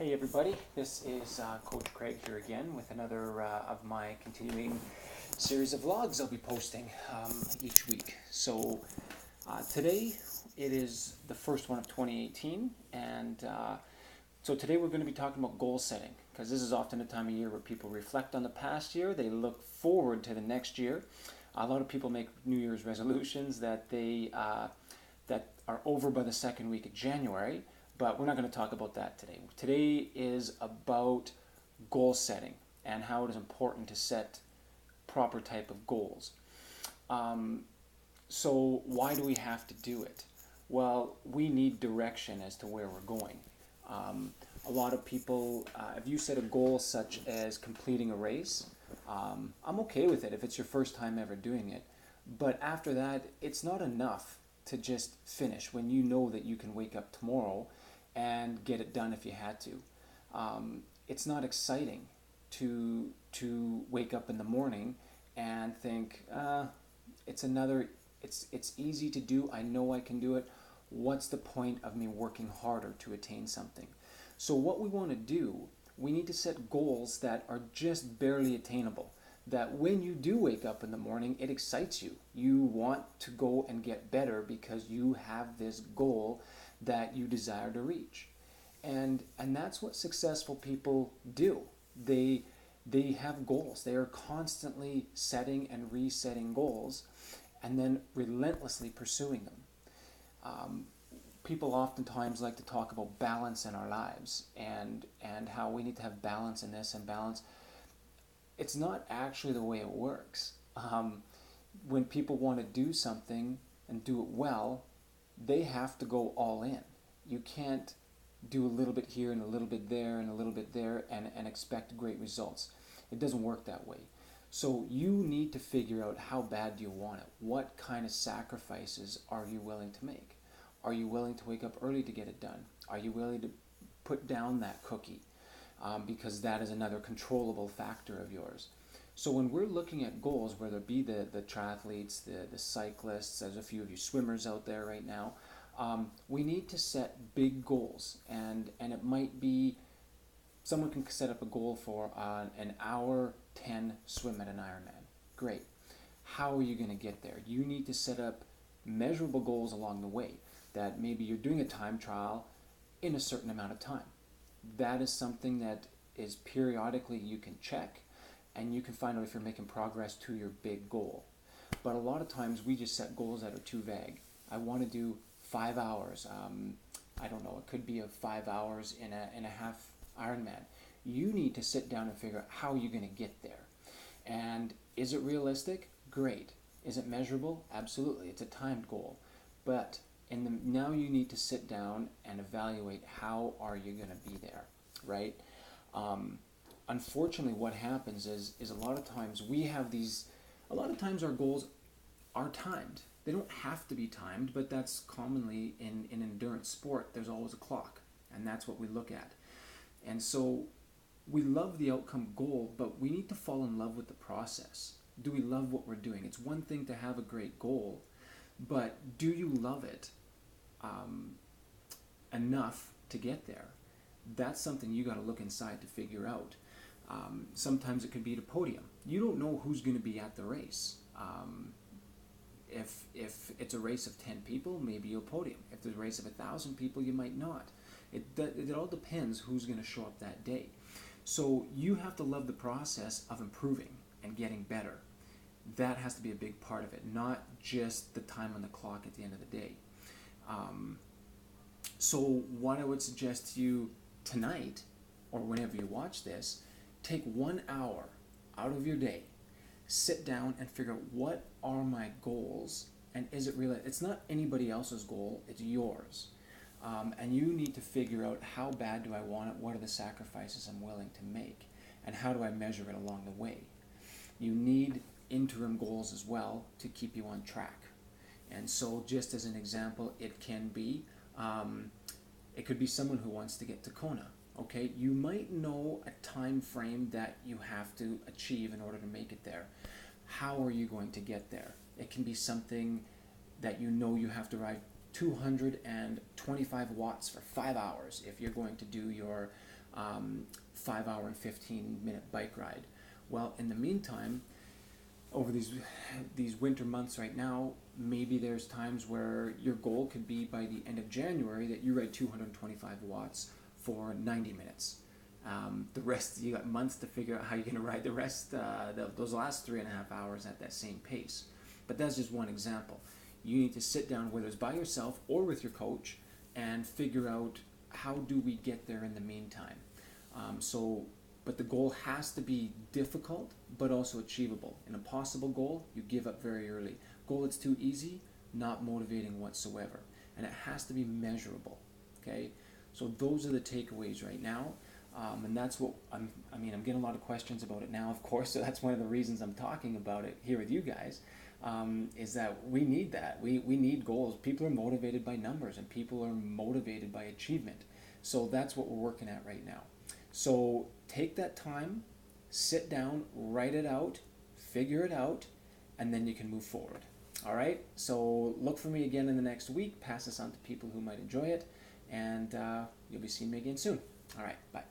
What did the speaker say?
Hey everybody, this is Coach Craig here again with another of my continuing series of vlogs I'll be posting each week. So today it is the first one of 2018, and so today we're going to be talking about goal setting, because this is often a time of year where people reflect on the past year, they look forward to the next year. A lot of people make New Year's resolutions that that are over by the second week of January. But we're not going to talk about that today. Today is about goal setting and how it is important to set proper type of goals. So why do we have to do it? Well, we need direction as to where we're going. A lot of people, if you set a goal such as completing a race, I'm okay with it if it's your first time ever doing it. But after that, it's not enough to just finish when you know that you can wake up tomorrow and get it done if you had to. It's not exciting to wake up in the morning and think, it's easy to do, I know I can do it. What's the point of me working harder to attain something? So what we want to do, we need to set goals that are just barely attainable. That when you do wake up in the morning, it excites you. You want to go and get better because you have this goal that you desire to reach. And that's what successful people do. They have goals. They are constantly setting and resetting goals and then relentlessly pursuing them. People oftentimes like to talk about balance in our lives and how we need to have balance in this and balance. It's not actually the way it works. When people want to do something and do it well, they have to go all in. You can't do a little bit here and a little bit there and a little bit there and expect great results. It doesn't work that way. So you need to figure out how bad do you want it. What kind of sacrifices are you willing to make? Are you willing to wake up early to get it done? Are you willing to put down that cookie? Because that is another controllable factor of yours. So when we're looking at goals, whether it be the triathletes, the cyclists, there's a few of you swimmers out there right now, we need to set big goals. And it might be, someone can set up a goal for an hour 10 swim at an Ironman. Great. How are you going to get there? You need to set up measurable goals along the way, that maybe you're doing a time trial in a certain amount of time. That is something that is periodically you can check, and you can find out if you're making progress to your big goal. But a lot of times we just set goals that are too vague. I want to do 5 hours. I don't know, it could be 5 hours in a half Ironman. You need to sit down and figure out how you're going to get there. And is it realistic? Great. Is it measurable? Absolutely. It's a timed goal. But now you need to sit down and evaluate how are you going to be there, right? Unfortunately, what happens is a lot of times our goals are timed. They don't have to be timed, but that's commonly in endurance sport. There's always a clock, and that's what we look at. And so we love the outcome goal, but we need to fall in love with the process. Do we love what we're doing? It's one thing to have a great goal, but do you love it enough to get there? That's something you got to look inside to figure out. Sometimes it could be the podium. You don't know who's going to be at the race. If it's a race of 10 people, maybe you'll podium. If there's a race of 1,000 people, you might not. It all depends who's going to show up that day. So you have to love the process of improving and getting better. That has to be a big part of it, not just the time on the clock at the end of the day. So what I would suggest to you tonight, or whenever you watch this, take 1 hour out of your day, sit down and figure out what are my goals, and is it real? It's not anybody else's goal, it's yours. And you need to figure out, how bad do I want it, what are the sacrifices I'm willing to make, and how do I measure it along the way. You need interim goals as well to keep you on track. And so just as an example, it could be someone who wants to get to Kona. Okay, you might know a time frame that you have to achieve in order to make it there. How are you going to get there? It can be something that you know you have to ride 225 watts for 5 hours if you're going to do your 5 hour and 15-minute bike ride. Well, in the meantime, over these winter months right now, maybe there's times where your goal could be by the end of January that you ride 225 watts for 90 minutes. The rest, you got months to figure out how you're going to ride the rest, those last 3.5 hours at that same pace. But that's just one example. You need to sit down, whether it's by yourself or with your coach, and figure out how do we get there in the meantime. But the goal has to be difficult, but also achievable. An impossible goal, you give up very early. Goal that's too easy, not motivating whatsoever. And it has to be measurable, okay? So those are the takeaways right now. And that's what, I'm getting a lot of questions about it now, of course, so that's one of the reasons I'm talking about it here with you guys, is that we need that. We need goals. People are motivated by numbers, and people are motivated by achievement. So that's what we're working at right now. So take that time, sit down, write it out, figure it out, and then you can move forward. All right? So look for me again in the next week. Pass this on to people who might enjoy it, and you'll be seeing me again soon. All right, bye.